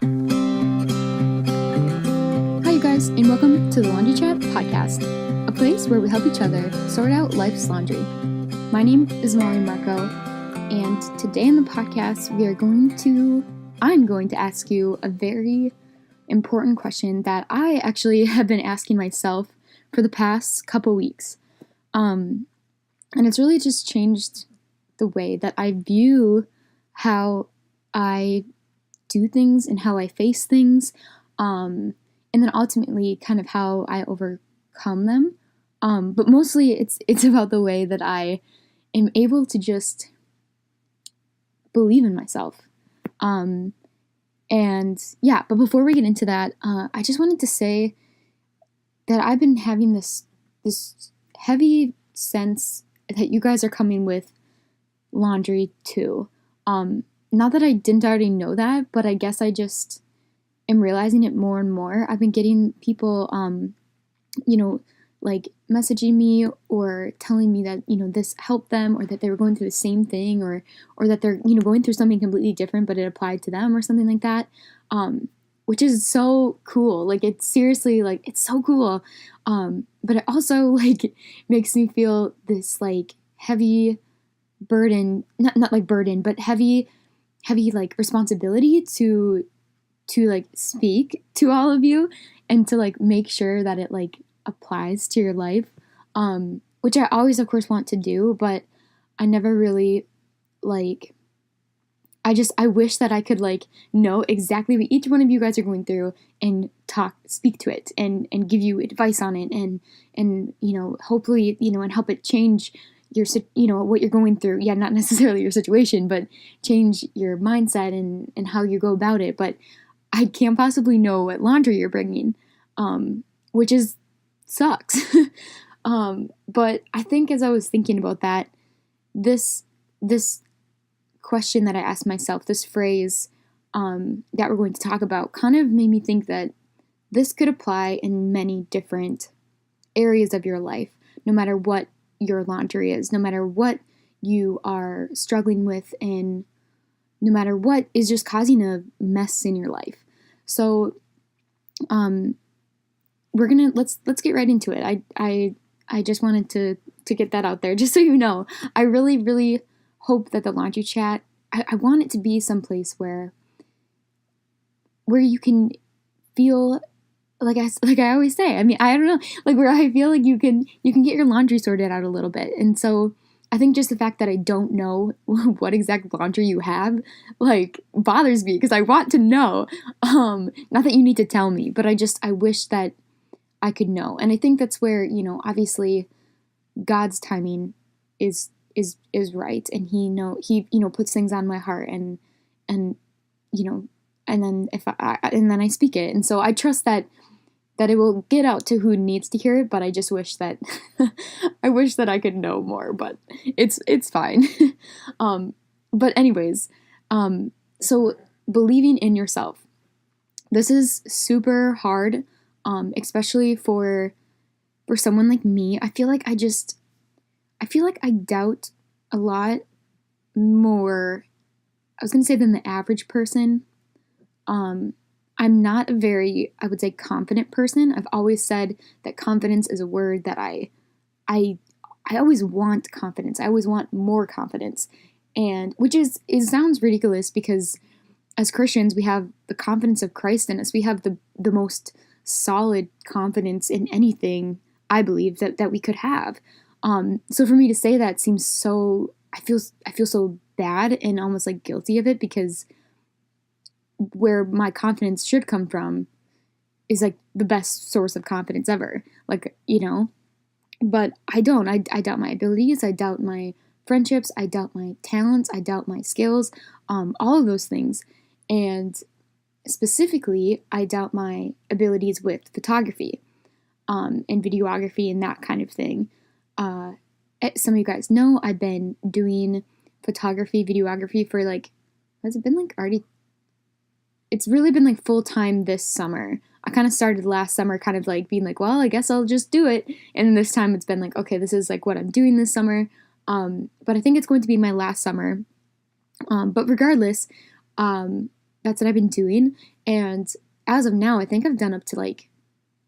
Hi, you guys, and welcome to the Laundry Chat podcast, a place where we help each other sort out life's laundry. My name is Molly Marco, and today in the podcast, I'm going to ask you a very important question that I actually have been asking myself for the past couple weeks. And it's really just changed the way that I view how I do things and how I face things, and then ultimately kind of how I overcome them. But mostly it's about the way that I am able to just believe in myself. But before we get into that, I just wanted to say that I've been having this heavy sense that you guys are coming with laundry too. Not that I didn't already know that, but I guess I just am realizing it more and more. I've been getting people, like messaging me or telling me that, this helped them, or that they were going through the same thing, or that they're, going through something completely different, but it applied to them or something like that. Which is so cool. Like, it's seriously, like, it's so cool. But it also, like, makes me feel this, like, heavy burden, not like burden, but heavy, like, responsibility to like speak to all of you and to like make sure that it like applies to your life, which I always of course want to do, but I never really like, I wish that I could like know exactly what each one of you guys are going through and speak to it and give you advice on it and hopefully, and help it change your, what you're going through. Yeah, not necessarily your situation, but change your mindset and how you go about it. But I can't possibly know what laundry you're bringing, which sucks. But I think as I was thinking about that, this question that I asked myself, this phrase that we're going to talk about, kind of made me think that this could apply in many different areas of your life, no matter what your laundry is, no matter what you are struggling with, and no matter what is just causing a mess in your life. So, let's get right into it. I just wanted to get that out there, just so you know. I really, really hope that the laundry chat, I want it to be someplace where you can feel like I always say, I mean, I don't know, like where I feel like you can get your laundry sorted out a little bit. And so I think just the fact that I don't know what exact laundry you have, like, bothers me, because I want to know. Not that you need to tell me, but I wish that I could know. And I think that's where, obviously God's timing is right. And he puts things on my heart and then and then I speak it. And so I trust that it will get out to who needs to hear it, but I just wish that I wish that I could know more, but it's fine. But anyways, so believing in yourself. This is super hard, especially for someone like me. I feel like I doubt a lot more, I was going to say, than the average person. I'm not a very, I would say, confident person. I've always said that confidence is a word that I always want confidence. I always want more confidence. And it sounds ridiculous, because as Christians, we have the confidence of Christ in us. We have the most solid confidence in anything, I believe, that we could have. So for me to say that seems so, I feel so bad and almost like guilty of it, because where my confidence should come from is like the best source of confidence ever. Like, but I don't. I doubt my abilities. I doubt my friendships. I doubt my talents. I doubt my skills. All of those things. And specifically, I doubt my abilities with photography, and videography and that kind of thing. Some of you guys know I've been doing photography, videography for like, has it been like already? It's really been like full time this summer. I kind of started last summer kind of like being like, well, I guess I'll just do it. And this time it's been like, okay, this is like what I'm doing this summer. But I think it's going to be my last summer. But regardless, that's what I've been doing. And as of now, I think I've done up to like,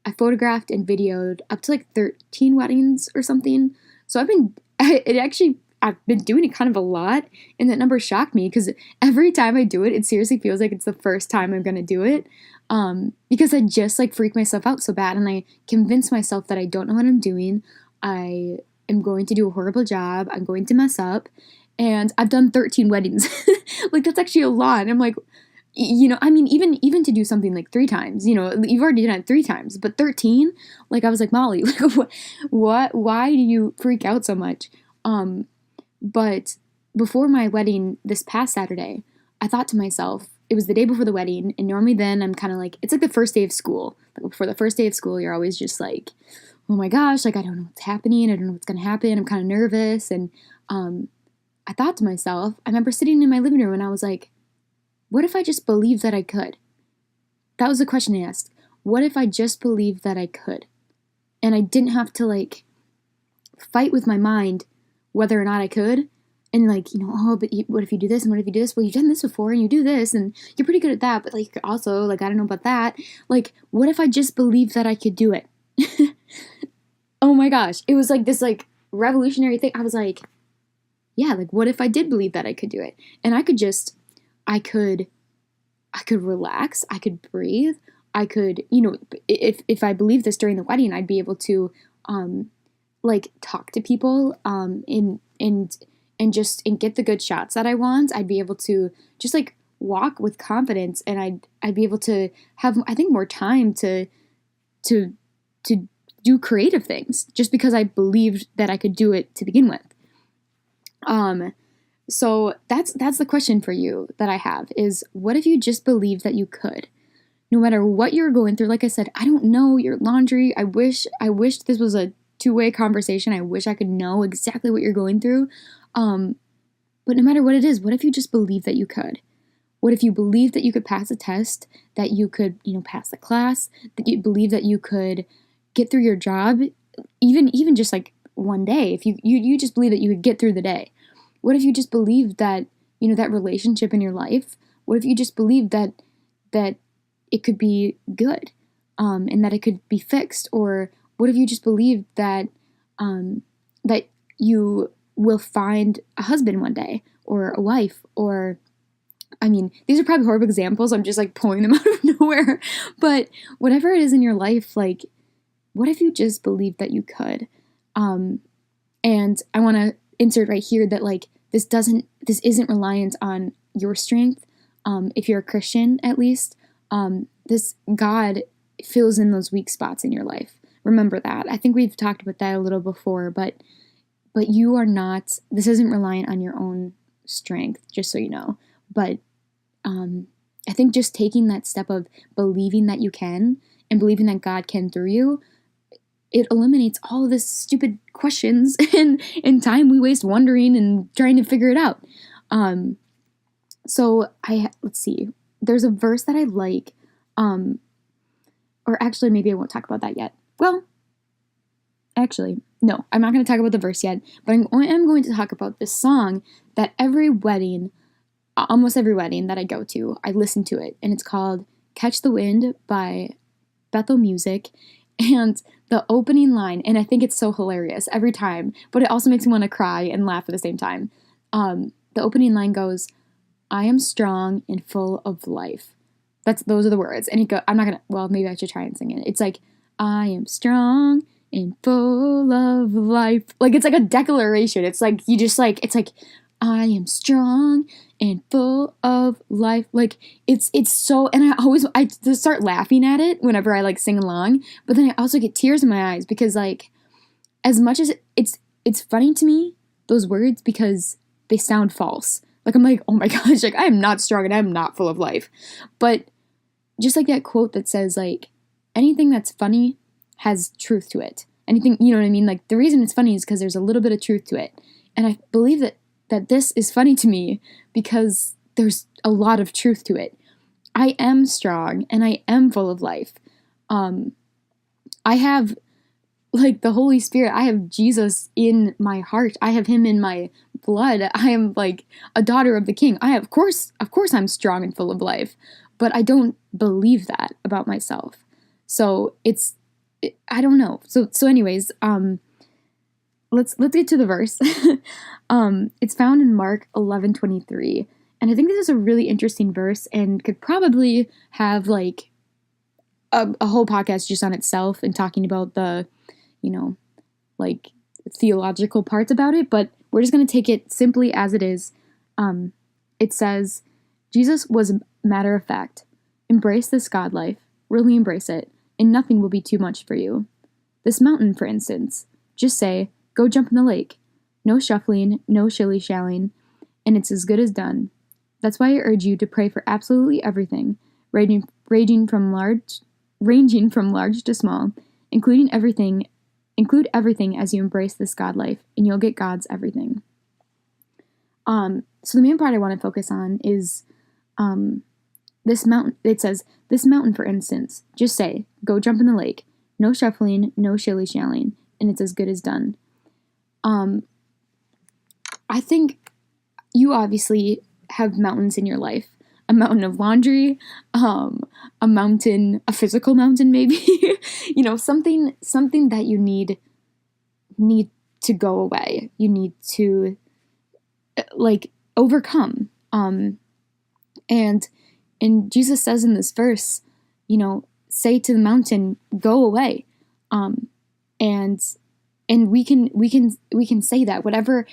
I photographed and videoed up to like 13 weddings or something. So I've been doing it kind of a lot. And that number shocked me because every time I do it, it seriously feels like it's the first time I'm going to do it. Because I just like freak myself out so bad. And I convince myself that I don't know what I'm doing. I am going to do a horrible job. I'm going to mess up. And I've done 13 weddings. Like, that's actually a lot. And I'm like, I mean, even to do something like 3 times, you've already done it 3 times, but 13, like, I was like, Molly, like, why do you freak out so much? But before my wedding this past Saturday, I thought to myself, it was the day before the wedding, and normally then I'm kind of like, it's like the first day of school. Like, before the first day of school, you're always just like, oh my gosh, like, I don't know what's happening. I don't know what's going to happen. I'm kind of nervous. And I thought to myself, I remember sitting in my living room and I was like, what if I just believed that I could? That was the question I asked. What if I just believed that I could? And I didn't have to like fight with my mind whether or not I could. And like, but what if you do this and what if you do this? Well, you've done this before and you do this and you're pretty good at that. But like, also, like, I don't know about that. Like, what if I just believed that I could do it? Oh my gosh. It was like this like revolutionary thing. I was like, yeah, like, what if I did believe that I could do it? And I could relax, I could breathe, I could, if I believed this during the wedding, I'd be able to, like, talk to people, and get the good shots that I want. I'd be able to just like walk with confidence, and I'd be able to have, I think, more time to do creative things just because I believed that I could do it to begin with. So that's the question for you that I have is, what if you just believed that you could? No matter what you're going through, like I said, I don't know your laundry. I wish this was a two-way conversation. I wish I could know exactly what you're going through. But no matter what it is, what if you just believed that you could? What if you believed that you could pass a test, that you could, pass the class, that you believe that you could get through your job, even just like one day, if you just believe that you could get through the day? What if you just believed that, that relationship in your life? What if you just believed that it could be good, and that it could be fixed? Or what if you just believed that that you will find a husband one day, or a wife, or, I mean, these are probably horrible examples. I'm just like pulling them out of nowhere. But whatever it is in your life, like, what if you just believed that you could? And I want to insert right here that like, this isn't reliant on your strength. If you're a Christian, at least, this God fills in those weak spots in your life. Remember that. I think we've talked about that a little before, but you are not, this isn't reliant on your own strength, just so you know. But I think just taking that step of believing that you can and believing that God can through you, it eliminates all of this stupid questions and time we waste wondering and trying to figure it out. So let's see. There's a verse that I like, or actually maybe I won't talk about that yet. Well, actually, no, I'm not going to talk about the verse yet, but I am going to talk about this song that almost every wedding that I go to, I listen to it, and it's called Catch the Wind by Bethel Music. And the opening line, and I think it's so hilarious every time, but it also makes me want to cry and laugh at the same time. The opening line goes, I am strong and full of life. Those are the words. And I'm not going to, well, maybe I should try and sing it. It's like, I am strong and full of life. Like, it's like a declaration. It's like, it's like, I am strong and full of life. Like, it's so, and I just start laughing at it whenever I like sing along, but then I also get tears in my eyes because, like, as much as it's funny to me, those words, because they sound false. Like, I'm like, oh my gosh, like, I am not strong and I am not full of life. But just like that quote that says, like, anything that's funny has truth to it. Anything, you know what I mean? Like, the reason it's funny is because there's a little bit of truth to it. And I believe that this is funny to me because there's a lot of truth to it. I am strong and I am full of life. I have, like, the Holy Spirit. I have Jesus in my heart. I have him in my blood. I am like a daughter of the King. Of course I'm strong and full of life, but I don't believe that about myself. So I don't know. So anyways, let's get to the verse. It's found in Mark 11:23, and I think this is a really interesting verse and could probably have like a whole podcast just on itself and talking about the, like theological parts about it, but we're just going to take it simply as it is. It says, Jesus was matter of fact. Embrace this God life, really embrace it, and nothing will be too much for you. This mountain, for instance, just say, go jump in the lake. No shuffling, no shilly-shallying, and it's as good as done. That's why I urge you to pray for absolutely everything, ranging from large to small, include everything as you embrace this God life, and you'll get God's everything. So the main part I want to focus on is this mountain. It says, this mountain, for instance, just say, go jump in the lake. No shuffling, no shilly-shallying, and it's as good as done. I think you obviously have mountains in your life. A mountain of laundry, a physical mountain maybe, something that you need to go away. You need to like overcome. And Jesus says in this verse, say to the mountain, go away. And we can say that whatever,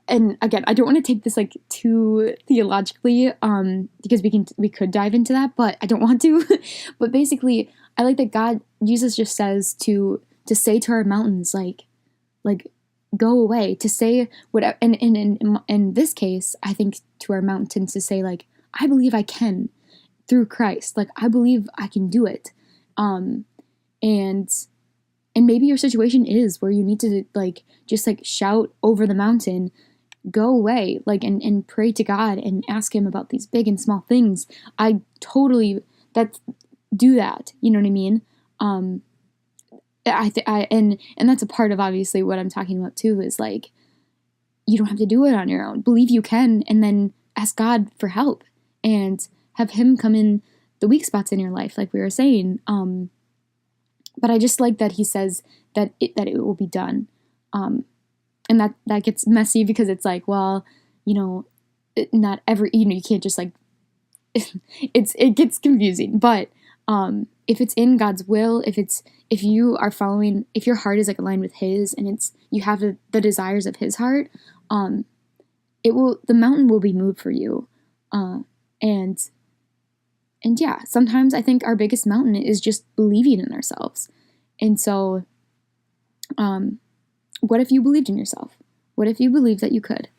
and again, I don't want to take this like too theologically, because we could dive into that, but I don't want to. But basically, I like that Jesus just says to say to our mountains, like go away, to say whatever. And in this case, I think to our mountains to say like, I believe I can through Christ. Like, I believe I can do it. And maybe your situation is where you need to like just like shout over the mountain, go away, like, and pray to God and ask him about these big and small things. I totally do that. You know what I mean? And that's a part of obviously what I'm talking about too, is like, you don't have to do it on your own. Believe you can, and then ask God for help and have him come in the weak spots in your life, like we were saying. But I just like that he says that it will be done. And that gets messy because it's like, well, not every, you can't just like, it gets confusing, but, if it's in God's will, if you are following, if your heart is like aligned with his, and you have the desires of his heart, the mountain will be moved for you. And yeah, sometimes I think our biggest mountain is just believing in ourselves. And so, what if you believed in yourself? What if you believed that you could?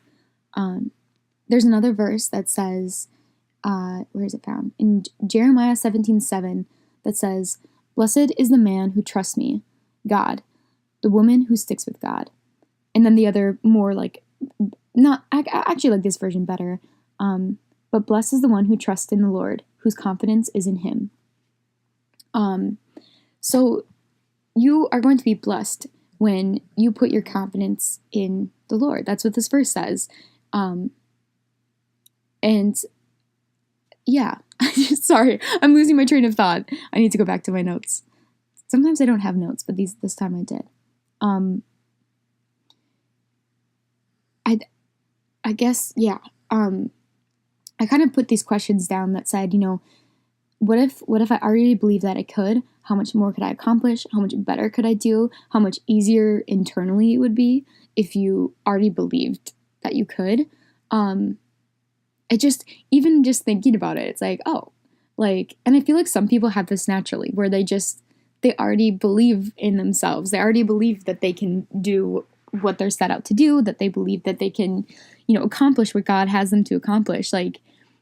There's another verse that says, where is it found? In Jeremiah 17:7, that says, blessed is the man who trusts me, God, the woman who sticks with God. And then the other more like, I actually like this version better. But blessed is the one who trusts in the Lord, whose confidence is in him. So you are going to be blessed when you put your confidence in the Lord. That's what this verse says. And yeah, sorry, I'm losing my train of thought. I need to go back to my notes. Sometimes I don't have notes, but this time I did. I guess, yeah. I kind of put these questions down that said, what if I already believe that I could? How much more could I accomplish? How much better could I do? How much easier internally it would be if you already believed that you could? Even just thinking about it, it's like, oh, like, and I feel like some people have this naturally where they already believe in themselves. They already believe that they can do what they're set out to do, that they believe that they can, accomplish what God has them to accomplish. Like,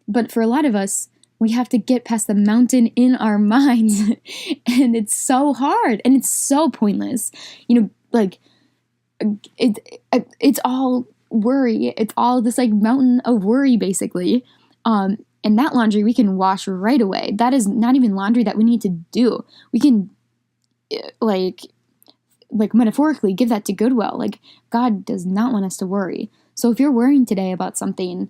but for a lot of us, we have to get past the mountain in our minds and it's so hard and it's so pointless. Like it's all worry. It's all this like mountain of worry basically. And that laundry we can wash right away. That is not even laundry that we need to do. We can like metaphorically give that to Goodwill. Like, God does not want us to worry. So if you're worrying today about something,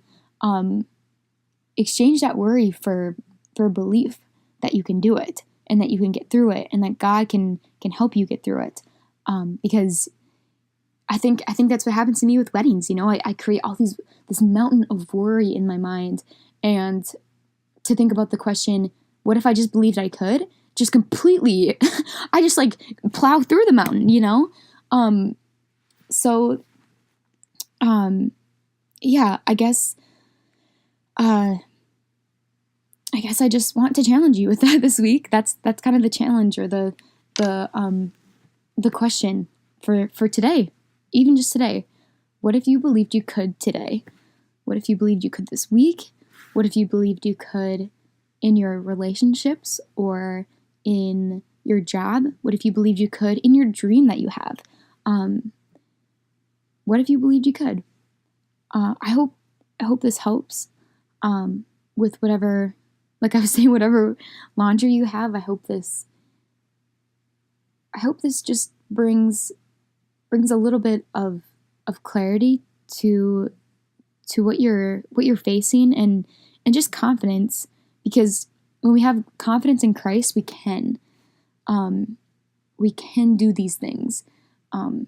exchange that worry for belief that you can do it and that you can get through it and that God can help you get through it. Because I think that's what happens to me with weddings. I create this mountain of worry in my mind, and to think about the question, what if I just believed I could? Just completely, I just like plow through the mountain, So, yeah, I guess I just want to challenge you with that this week. That's kind of the challenge, or the question for today, even just today. What if you believed you could today? What if you believed you could this week? What if you believed you could in your relationships or in your job? What if you believed you could in your dream that you have? What if you believed you could? I hope this helps with whatever, like I was saying, whatever laundry you have. I hope this just brings a little bit of clarity to what you're facing, and just confidence, because when we have confidence in Christ, we can do these things. And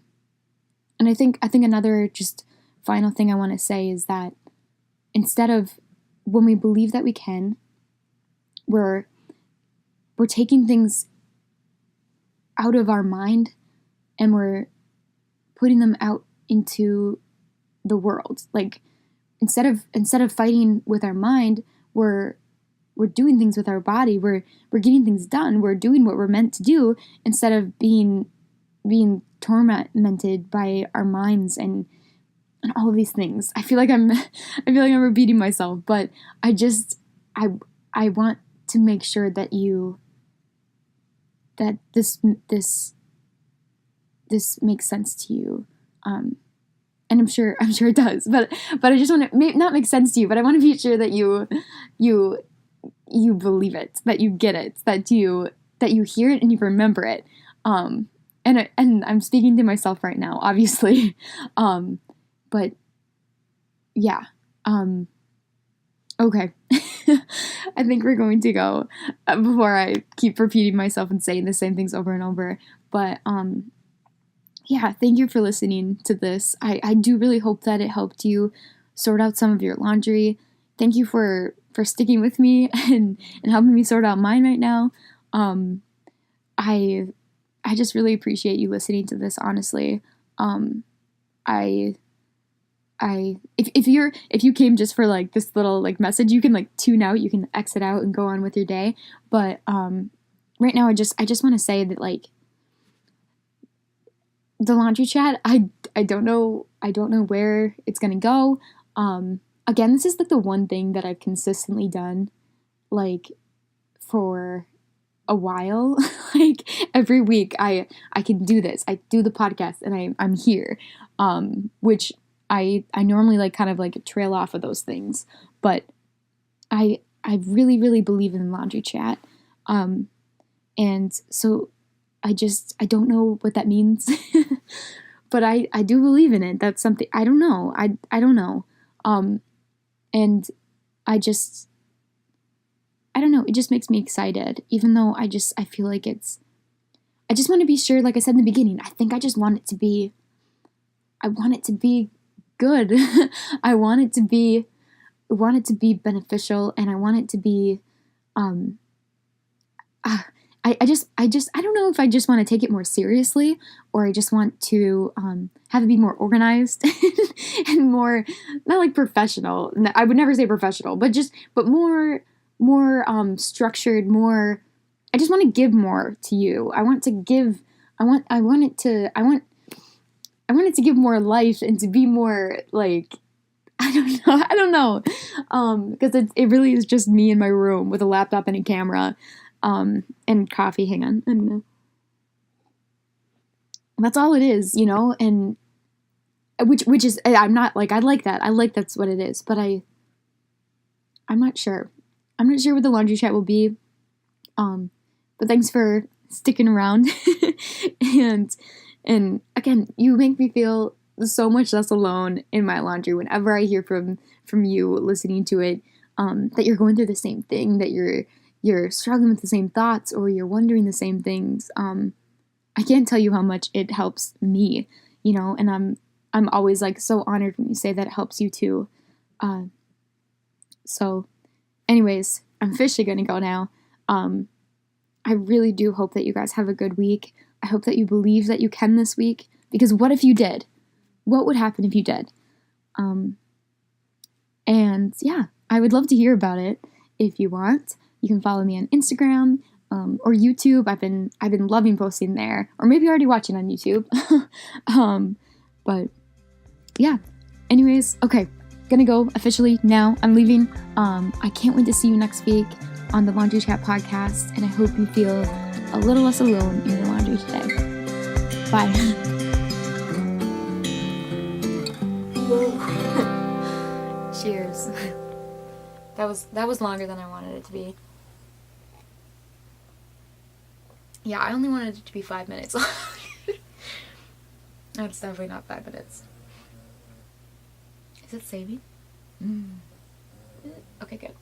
I think another just final thing I want to say is that instead of, when we believe that we can, we're taking things out of our mind and we're putting them out into the world. Like instead of fighting with our mind, we're doing things with our body. We're getting things done. We're doing what we're meant to do instead of being tormented by our minds and all of these things. I feel like I'm repeating myself, but I want to make sure that this makes sense to you. And I'm sure it does, but I just want to not make sense to you, but I want to be sure that you believe it, that you get it, that you hear it and you remember it. And I'm speaking to myself right now, obviously. But yeah. Okay. I think we're going to go before I keep repeating myself and saying the same things over and over. But yeah, thank you for listening to this. I do really hope that it helped you sort out some of your laundry. Thank you for sticking with me and helping me sort out mine right now. I just really appreciate you listening to this, honestly. If you came just for like this little like message, you can like tune out, you can exit out and go on with your day. But right now I just want to say that, like, the laundry chat, I don't know where it's gonna go. Again, this is like the one thing that I've consistently done like for a while. Like every week I can do this. I do the podcast and I'm here. Which I normally like kind of like trail off of those things, but I really, really believe in laundry chat. And so I don't know what that means, but I do believe in it. That's something, I don't know. I don't know. And I don't know. It just makes me excited, even though I feel like I just want to be sure, like I said in the beginning, I think I just want it to be good. I want it to be beneficial, and I want it to be, I don't know if I just want to take it more seriously, or I just want to have it be more organized and more, not like professional. I would never say professional, but more structured, more. I just want to give more to you. I want it to give more life and to be more like, I don't know. Because it really is just me in my room with a laptop and a camera. And coffee, hang on. That's all it is, and which is, I'm not like, I like that. I like that's what it is, but I'm not sure. I'm not sure what the laundry chat will be. But thanks for sticking around. And again, you make me feel so much less alone in my laundry whenever I hear from you listening to it, that you're going through the same thing, that you're struggling with the same thoughts, or you're wondering the same things. I can't tell you how much it helps me, and I'm always like so honored when you say that it helps you too. So anyways, I'm officially gonna go now. I really do hope that you guys have a good week. I hope that you believe that you can this week, because what if you did? What would happen if you did? And yeah, I would love to hear about it. If you want, you can follow me on Instagram, or YouTube. I've been loving posting there, or maybe you're already watching on YouTube. But yeah, anyways, okay, gonna go officially now. I'm leaving. I can't wait to see you next week on the Laundry Chat podcast, and I hope you feel a little less alone in your laundry today. Bye. Cheers. That was longer than I wanted it to be. Yeah, I only wanted it to be 5 minutes. That's definitely not 5 minutes. Is it saving? Okay, good.